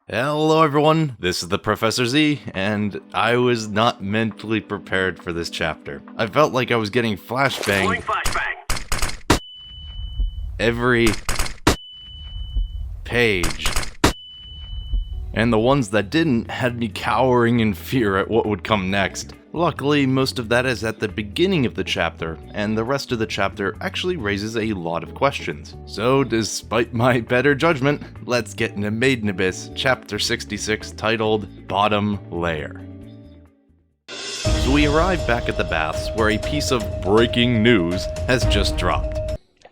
Hello everyone, this is the Professor Z, and I was not mentally prepared for this chapter. I felt like I was getting flashbang every page. And the ones that didn't had me cowering in fear at what would come next. Luckily, most of that is at the beginning of the chapter, and the rest of the chapter actually raises a lot of questions. So, despite my better judgment, let's get into Made in Abyss, chapter 66, titled Bottom Layer. So we arrive back at the baths, where a piece of breaking news has just dropped.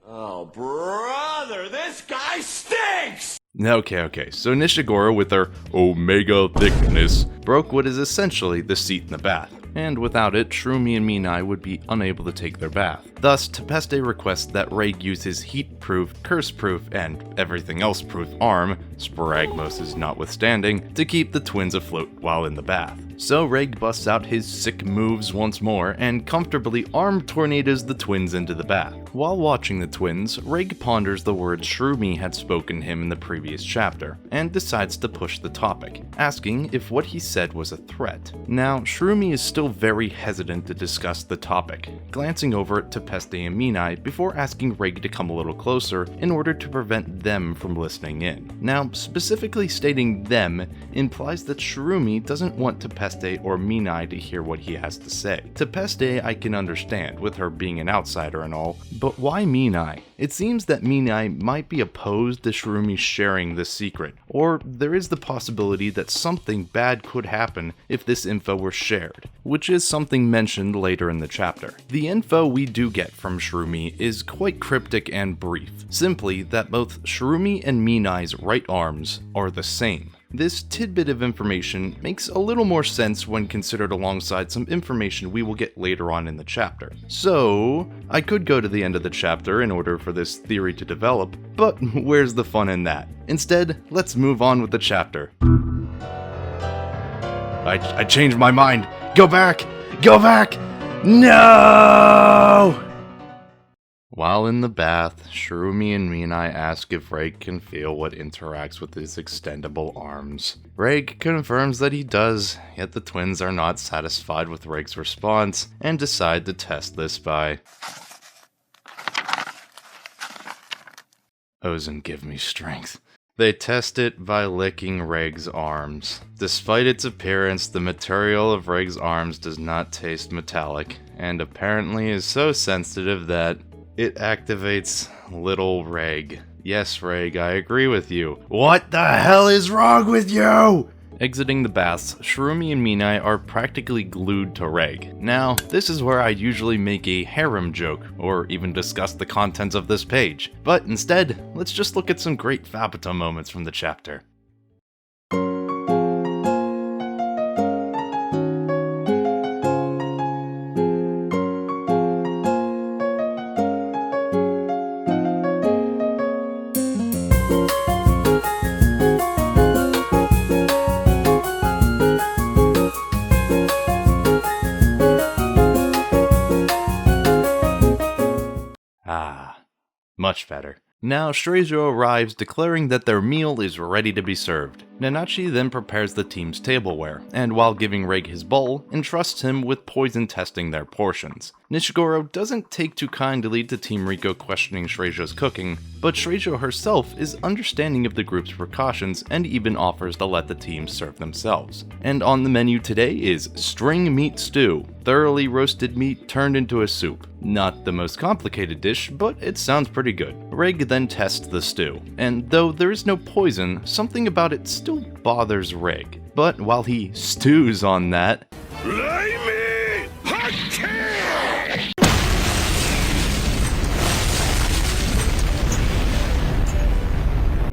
Oh, brother, this guy stinks! Okay, so Nishigoro, with her Omega thickness, broke what is essentially the seat in the bath, and without it, Shroomy and Minai would be unable to take their bath. Thus, Tepeste requests that Reg use his heat-proof, curse-proof, and everything-else-proof arm, Spragmos' notwithstanding, to keep the twins afloat while in the bath. So Reg busts out his sick moves once more and comfortably arm tornadoes the twins into the bath. While watching the twins, Reg ponders the words Shroomy had spoken to him in the previous chapter, and decides to push the topic, asking if what he said was a threat. Now, Shroomy is still very hesitant to discuss the topic, glancing over at Tepeste and Minai before asking Reg to come a little closer in order to prevent them from listening in. Now, specifically stating them implies that Shroomy doesn't want Tepeste or Minai to hear what he has to say. Tepeste I can understand, with her being an outsider and all, but why Minai? It seems that Minai might be opposed to Shroomy sharing this secret, or there is the possibility that something bad could happen if this info were shared, which is something mentioned later in the chapter. The info we do get from Shroomy is quite cryptic and brief, simply that both Shroomy and Minai's right arms are the same. This tidbit of information makes a little more sense when considered alongside some information we will get later on in the chapter. So, I could go to the end of the chapter in order for this theory to develop, but where's the fun in that? Instead, let's move on with the chapter. I changed my mind! Go back! Go back! No! While in the bath, Shroomy and Minai ask if Reg can feel what interacts with his extendable arms. Reg confirms that he does, yet the twins are not satisfied with Reg's response and decide to test this by... Ozen, give me strength. They test it by licking Reg's arms. Despite its appearance, the material of Reg's arms does not taste metallic, and apparently is so sensitive that it activates little Reg. Yes, Reg, I agree with you. What the hell is wrong with you? Exiting the baths, Shroomy and Minai are practically glued to Reg. Now, this is where I usually make a harem joke, or even discuss the contents of this page. But instead, let's just look at some great Fab moments from the chapter. Much better. Now, Shrejo arrives declaring that their meal is ready to be served. Nanachi then prepares the team's tableware, and while giving Reg his bowl, entrusts him with poison testing their portions. Nishigoro doesn't take too kindly to Team Riko questioning Shrejo's cooking, but Shrejo herself is understanding of the group's precautions and even offers to let the team serve themselves. And on the menu today is string meat stew, thoroughly roasted meat turned into a soup. Not the most complicated dish, but it sounds pretty good. Reg then tests the stew, and though there is no poison, something about it still bothers Reg. But while he stews on that,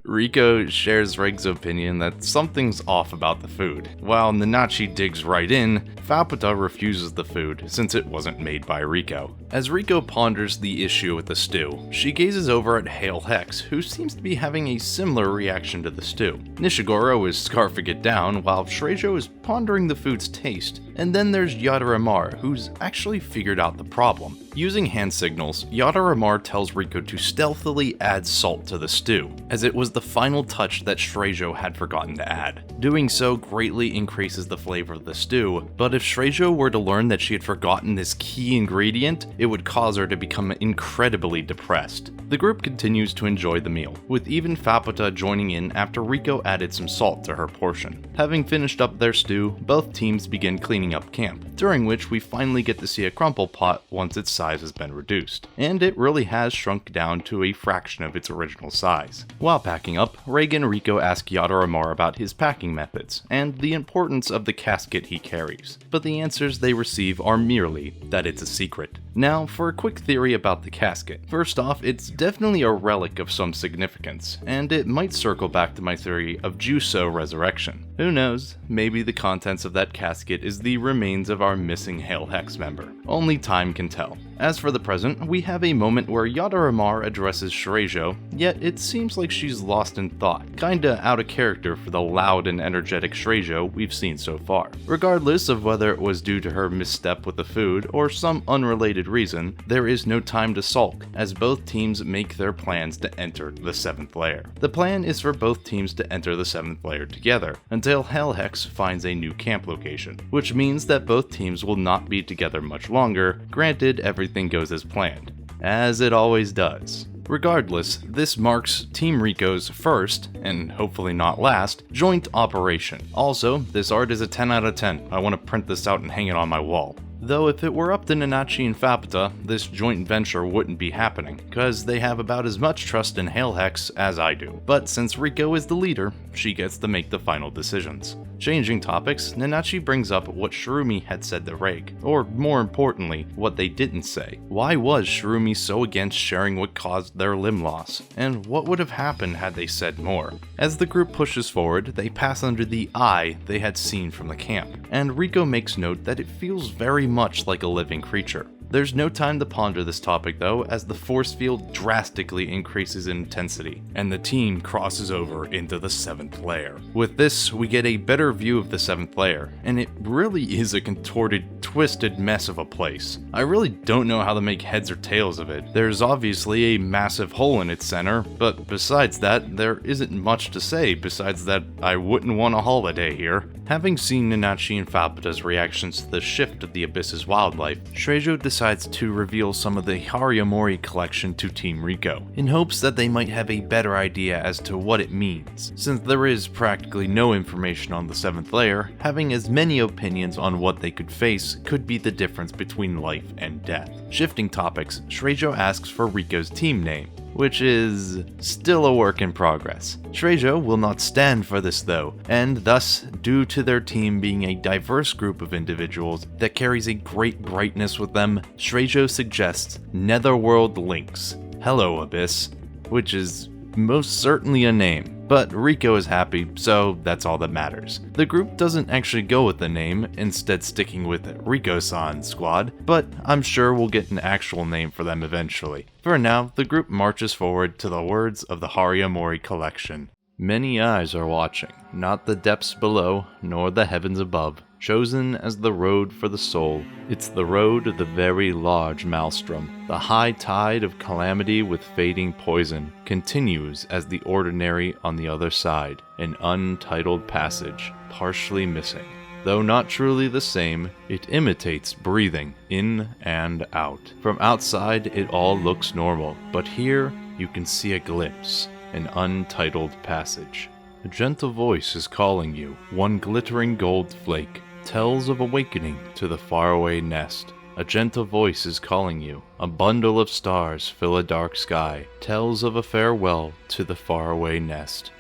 Riko shares Reg's opinion that something's off about the food. While Nanachi digs right in, Faputa refuses the food since it wasn't made by Riko. As Riko ponders the issue with the stew, she gazes over at Hail Hex, who seems to be having a similar reaction to the stew. Nishigoro is scarfing it down while Shrejo is pondering the food's taste And then there's Yadaramar, who's actually figured out the problem. Using hand signals, Yadaramar tells Riko to stealthily add salt to the stew, as it was the final touch that Shrejo had forgotten to add. Doing so greatly increases the flavor of the stew, but if Shrejo were to learn that she had forgotten this key ingredient, it would cause her to become incredibly depressed. The group continues to enjoy the meal, with even Faputa joining in after Riko added some salt to her portion. Having finished up their stew, both teams begin cleaning up camp, during which we finally get to see a crumple pot once its size has been reduced, and it really has shrunk down to a fraction of its original size. While packing up, Reagan and Riko ask Yadaramar about his packing methods, and the importance of the casket he carries, but the answers they receive are merely that it's a secret. Now, for a quick theory about the casket. First off, it's definitely a relic of some significance, and it might circle back to my theory of Juso resurrection. Who knows, maybe the contents of that casket is the remains of our missing Hail Hex member. Only time can tell. As for the present, we have a moment where Yadaramar addresses Shrejo, yet it seems like she's lost in thought, kinda out of character for the loud and energetic Shrejo we've seen so far. Regardless of whether it was due to her misstep with the food or some unrelated reason, there is no time to sulk, as both teams make their plans to enter the 7th layer. The plan is for both teams to enter the 7th layer together, until Hail Hex finds a new camp location, which means that both teams will not be together much longer, granted everything goes as planned, as it always does. Regardless, this marks Team Riko's first, and hopefully not last, joint operation. Also, this art is a 10 out of 10. I want to print this out and hang it on my wall. Though if it were up to Nanachi and Faputa, this joint venture wouldn't be happening, cause they have about as much trust in Hail Hex as I do. But since Riko is the leader, she gets to make the final decisions. Changing topics, Nanachi brings up what Shirumi had said to Reg, or more importantly, what they didn't say. Why was Shirumi so against sharing what caused their limb loss? And what would have happened had they said more? As the group pushes forward, they pass under the eye they had seen from the camp, and Riko makes note that it feels very much like a living creature. There's no time to ponder this topic though, as the force field drastically increases in intensity, and the team crosses over into the 7th layer. With this, we get a better view of the 7th layer, and it really is a contorted, twisted mess of a place. I really don't know how to make heads or tails of it. There's obviously a massive hole in its center, but besides that, there isn't much to say besides that I wouldn't want a holiday here. Having seen Nanachi and Faputa's reactions to the shift of the Abyss's wildlife, Shrejo decides to reveal some of the Mori Collection to Team Riko, in hopes that they might have a better idea as to what it means. Since there is practically no information on the 7th layer, having as many opinions on what they could face could be the difference between life and death. Shifting topics, Shrejo asks for Riko's team name, which is still a work in progress. Shrejo will not stand for this though, and thus, due to their team being a diverse group of individuals that carries a great brightness with them, Shrejo suggests Netherworld Lynx. Hello, Abyss, which is most certainly a name. But Riko is happy, so that's all that matters. The group doesn't actually go with the name, instead sticking with Riko-san Squad, but I'm sure we'll get an actual name for them eventually. For now, the group marches forward to the words of the Mori Collection. Many eyes are watching, not the depths below, nor the heavens above, chosen as the road for the soul. It's the road of the very large maelstrom. The high tide of calamity with fading poison continues as the ordinary on the other side, an untitled passage, partially missing. Though not truly the same, it imitates breathing in and out. From outside, it all looks normal, but here you can see a glimpse, an untitled passage. A gentle voice is calling you. One glittering gold flake tells of awakening to the faraway nest. A gentle voice is calling you. A bundle of stars fill a dark sky, tells of a farewell to the faraway nest.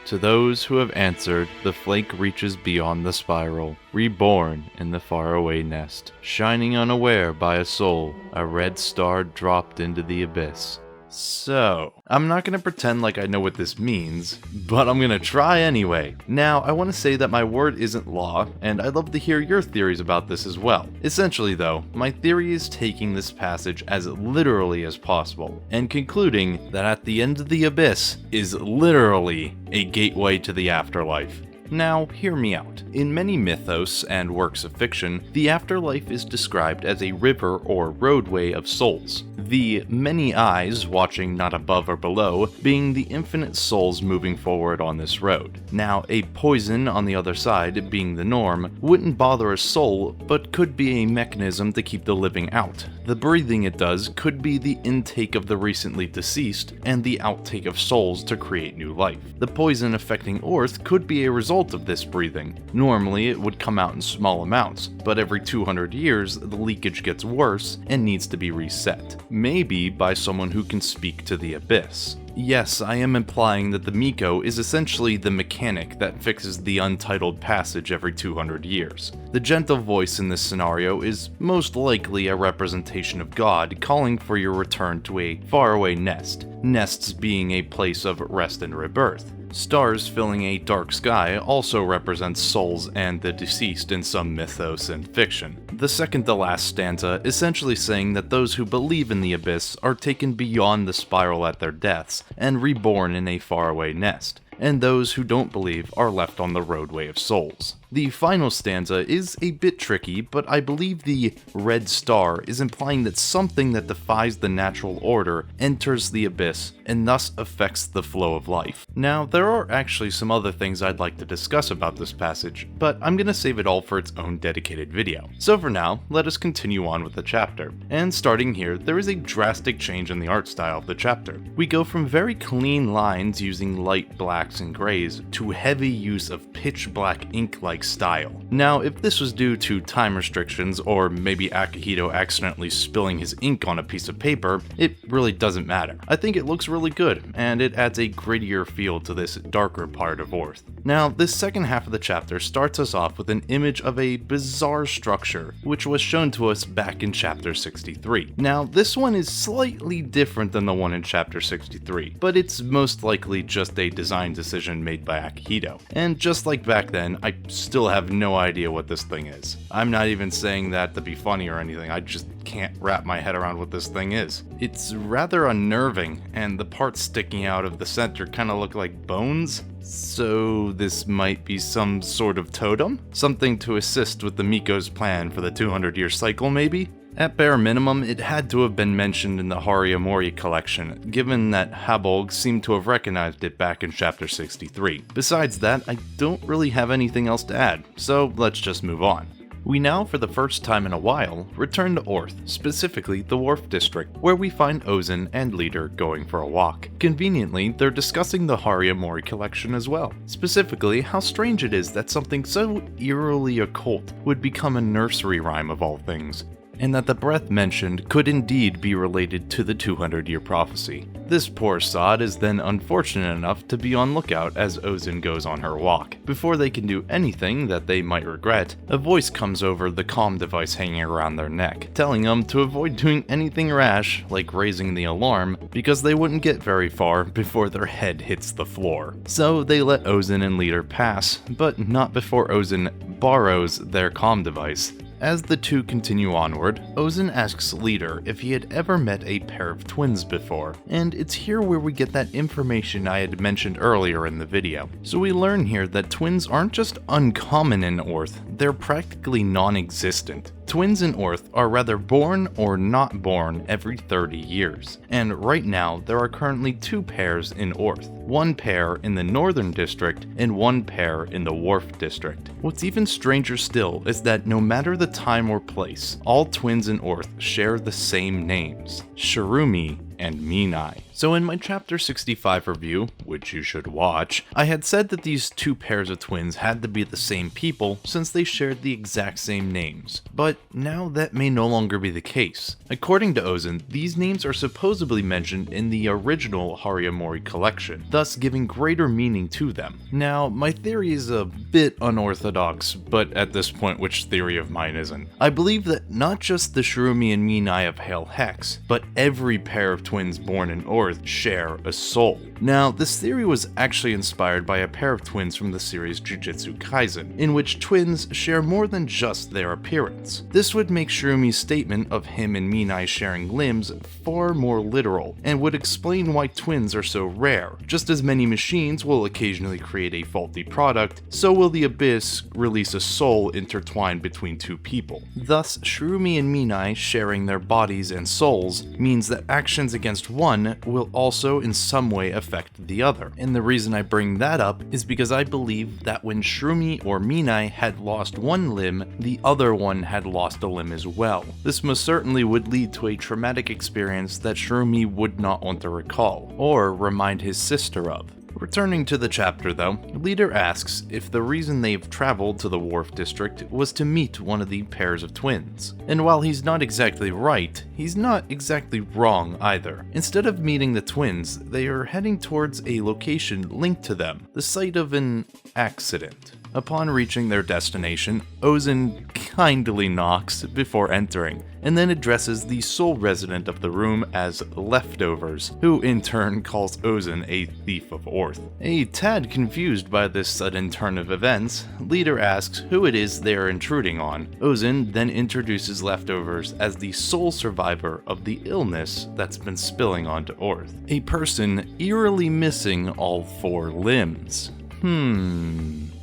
To those who have answered, the flake reaches beyond the spiral, reborn in the faraway nest, shining unaware by a soul, a red star dropped into the abyss. So, I'm not going to pretend like I know what this means, but I'm going to try anyway. Now, I want to say that my word isn't law, and I'd love to hear your theories about this as well. Essentially though, my theory is taking this passage as literally as possible, and concluding that at the end of the abyss is literally a gateway to the afterlife. Now, hear me out. in many mythos and works of fiction, the afterlife is described as a river or roadway of souls. The many eyes watching not above or below being the infinite souls moving forward on this road. Now, a poison on the other side being the norm wouldn't bother a soul, but could be a mechanism to keep the living out. The breathing it does could be the intake of the recently deceased and the outtake of souls to create new life. The poison affecting Earth could be a result of this breathing. Normally it would come out in small amounts, but every 200 years the leakage gets worse and needs to be reset. Maybe by someone who can speak to the abyss. Yes, I am implying that the Miko is essentially the mechanic that fixes the untitled passage every 200 years. The gentle voice in this scenario is most likely a representation of God calling for your return to a faraway nest, nests being a place of rest and rebirth. Stars filling a dark sky also represents souls and the deceased in some mythos and fiction. The second to last stanza essentially saying that those who believe in the abyss are taken beyond the spiral at their deaths and reborn in a faraway nest, and those who don't believe are left on the roadway of souls. The final stanza is a bit tricky, but I believe the red star is implying that something that defies the natural order enters the abyss and thus affects the flow of life. Now, there are actually some other things I'd like to discuss about this passage, but I'm gonna save it all for its own dedicated video. So for now, let us continue on with the chapter. And starting here, there is a drastic change in the art style of the chapter. We go from very clean lines using light blacks and grays to heavy use of pitch black ink-like style. Now, if this was due to time restrictions or maybe Akihito accidentally spilling his ink on a piece of paper, it really doesn't matter. I think it looks really good, and it adds a grittier feel to this darker part of Earth. Now, this second half of the chapter starts us off with an image of a bizarre structure, which was shown to us back in chapter 63. Now, this one is slightly different than the one in chapter 63, but it's most likely just a design decision made by Akihito. And just like back then, I still have no idea what this thing is. I'm not even saying that to be funny or anything, I just can't wrap my head around what this thing is. It's rather unnerving, and the parts sticking out of the center kind of look like bones. So this might be some sort of totem? Something to assist with the Miko's plan for the 200-year cycle, maybe? At bare minimum, it had to have been mentioned in the Mori Collection, given that Habolg seemed to have recognized it back in chapter 63. Besides that, I don't really have anything else to add, so let's just move on. We now, for the first time in a while, return to Orth, specifically the Wharf District, where we find Ozan and Leader going for a walk. Conveniently, they're discussing the Mori Collection as well. Specifically, how strange it is that something so eerily occult would become a nursery rhyme of all things, and that the breath mentioned could indeed be related to the 200-year prophecy. This poor sod is then unfortunate enough to be on lookout as Ozan goes on her walk. Before they can do anything that they might regret, a voice comes over the comm device hanging around their neck, telling them to avoid doing anything rash, like raising the alarm, because they wouldn't get very far before their head hits the floor. So they let Ozan and Leader pass, but not before Ozan borrows their comm device. As the two continue onward, Ozan asks Leader if he had ever met a pair of twins before, and it's here where we get that information I had mentioned earlier in the video. So we learn here that twins aren't just uncommon in Orth, they're practically non-existent. Twins in Orth are rather born or not born every 30 years, and right now there are currently 2 pairs in Orth, 1 pair in the Northern District and 1 pair in the Wharf District. What's even stranger still is that no matter the time or place, all twins in Orth share the same names, Shirumi and Minai. So in my chapter 65 review, which you should watch, I had said that these 2 pairs of twins had to be the same people since they shared the exact same names, but now that may no longer be the case. According to Ozan, these names are supposedly mentioned in the original Mori Collection, thus giving greater meaning to them. Now, my theory is a bit unorthodox, but at this point which theory of mine isn't? I believe that not just the Shirumi and Minai of Hail Hex, but every pair of twins born in Orth Orth share a soul. Now, this theory was actually inspired by a pair of twins from the series Jujutsu Kaisen, in which twins share more than just their appearance. This would make Shirumi's statement of him and Minai sharing limbs far more literal, and would explain why twins are so rare. Just as many machines will occasionally create a faulty product, so will the Abyss release a soul intertwined between two people. Thus, Shirumi and Minai sharing their bodies and souls means that actions against one will also in some way affect the other. And the reason I bring that up is because I believe that when Shirumi or Minai had lost one limb, the other one had lost a limb as well. This most certainly would lead to a traumatic experience that Shirumi would not want to recall, or remind his sister of. Returning to the chapter though, Leader asks if the reason they've traveled to the Wharf District was to meet one of the pairs of twins. And while he's not exactly right, he's not exactly wrong either. Instead of meeting the twins, they are heading towards a location linked to them, the site of an accident. Upon reaching their destination, Ozen kindly knocks before entering, and then addresses the sole resident of the room as leftovers, who in turn calls Ozen a thief of Orth. A tad confused by this sudden turn of events, Leader asks who it is they are intruding on. Ozen then introduces leftovers as the sole survivor of the illness that's been spilling onto Orth, a person eerily missing all 4 limbs.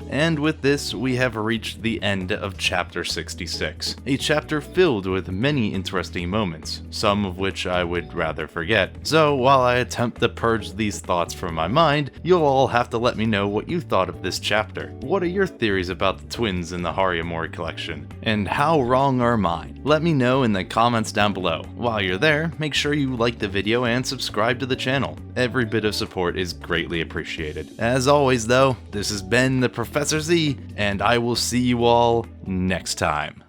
And with this, we have reached the end of Chapter 66, a chapter filled with many interesting moments, some of which I would rather forget. So while I attempt to purge these thoughts from my mind, you'll all have to let me know what you thought of this chapter. What are your theories about the twins in the Mori Collection? And how wrong are mine? Let me know in the comments down below. While you're there, make sure you like the video and subscribe to the channel. Every bit of support is greatly appreciated. As always though, this has been the Professor Z, and I will see you all next time.